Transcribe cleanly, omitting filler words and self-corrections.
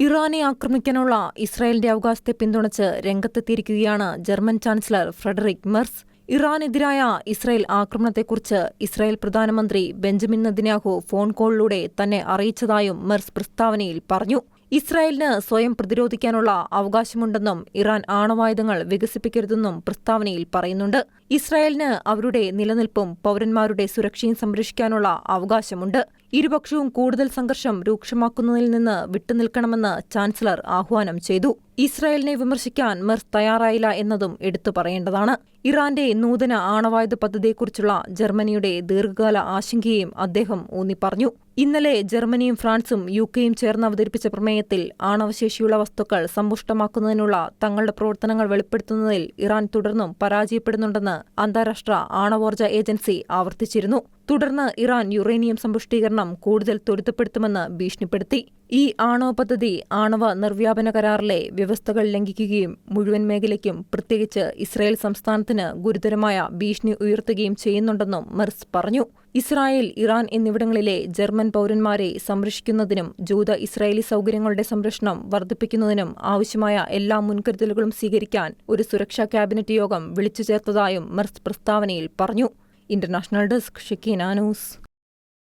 ഇറാനെ ആക്രമിക്കാനുള്ള ഇസ്രായേലിന്റെ അവകാശത്തെ പിന്തുണച്ച് രംഗത്തെത്തിയിരിക്കുകയാണ് ജർമ്മൻ ചാൻസലർ ഫ്രെഡറിക് മെർസ്. ഇറാനെതിരായ ഇസ്രായേൽ ആക്രമണത്തെക്കുറിച്ച് ഇസ്രായേൽ പ്രധാനമന്ത്രി ബെഞ്ചമിൻ നെതന്യാഹു ഫോൺ കോളിലൂടെ തന്നെ അറിയിച്ചതായും മെർസ് പ്രസ്താവനയിൽ പറഞ്ഞു. ഇസ്രായേലിന് സ്വയം പ്രതിരോധിക്കാനുള്ള അവകാശമുണ്ടെന്നും ഇറാൻ ആണവായുധങ്ങൾ വികസിപ്പിക്കരുതെന്നും പ്രസ്താവനയിൽ പറയുന്നുണ്ട്. ഇസ്രായേലിന് അവരുടെ നിലനിൽപ്പും പൗരന്മാരുടെ സുരക്ഷയും സംരക്ഷിക്കാനുള്ള അവകാശമുണ്ട്. ഇരുപക്ഷവും കൂടുതൽ സംഘർഷം രൂക്ഷമാക്കുന്നതിൽ നിന്ന് വിട്ടുനിൽക്കണമെന്ന് ചാൻസലർ ആഹ്വാനം ചെയ്തു. ഇസ്രായേലിനെ വിമർശിക്കാൻ മെർസ് തയ്യാറായില്ല എന്നതും എടുത്തു പറയേണ്ടതാണ്. ഇറാന്റെ നൂതന ആണവായുധ പദ്ധതിയെക്കുറിച്ചുള്ള ജർമ്മനിയുടെ ദീർഘകാല ആശങ്കയും അദ്ദേഹം ഊന്നിപ്പറഞ്ഞു. ഇന്നലെ ജർമ്മനിയും ഫ്രാൻസും യുകെയും ചേർന്ന് അവതരിപ്പിച്ച പ്രമേയത്തിൽ ആണവശേഷിയുള്ള വസ്തുക്കൾ സമ്പുഷ്ടമാക്കുന്നതിനുള്ള തങ്ങളുടെ പ്രവർത്തനങ്ങൾ വെളിപ്പെടുത്തുന്നതിൽ ഇറാൻ തുടർന്നും പരാജയപ്പെടുന്നുണ്ടെന്ന് അന്താരാഷ്ട്ര ആണവോർജ്ജ ഏജൻസി ആവർത്തിച്ചിരുന്നു. തുടർന്ന് ഇറാൻ യുറേനിയം സമ്പുഷ്ടീകരണം കൂടുതൽ ത്വരിതപ്പെടുത്തുമെന്ന് ഭീഷണിപ്പെടുത്തി. ഈ ആണവ പദ്ധതി ആണവ നിർവ്യാപന കരാറിലെ വ്യവസ്ഥകൾ ലംഘിക്കുകയും മുഴുവൻ മേഖലയ്ക്കും പ്രത്യേകിച്ച് ഇസ്രായേൽ സംസ്ഥാനത്തിന് ഗുരുതരമായ ഭീഷണി ഉയർത്തുകയും ചെയ്യുന്നുണ്ടെന്നും മെർസ് പറഞ്ഞു. ഇസ്രായേൽ, ഇറാൻ എന്നിവിടങ്ങളിലെ ജർമ്മൻ പൗരന്മാരെ സംരക്ഷിക്കുന്നതിനും ജൂത ഇസ്രായേലി സൗകര്യങ്ങളുടെ സംരക്ഷണം വർദ്ധിപ്പിക്കുന്നതിനും ആവശ്യമായ എല്ലാ മുൻകരുതലുകളും സ്വീകരിക്കാൻ ഒരു സുരക്ഷാ ക്യാബിനറ്റ് യോഗം വിളിച്ചു ചേർത്തതായും മെർസ് പ്രസ്താവനയിൽ പറഞ്ഞു. International desk, Shekinah news.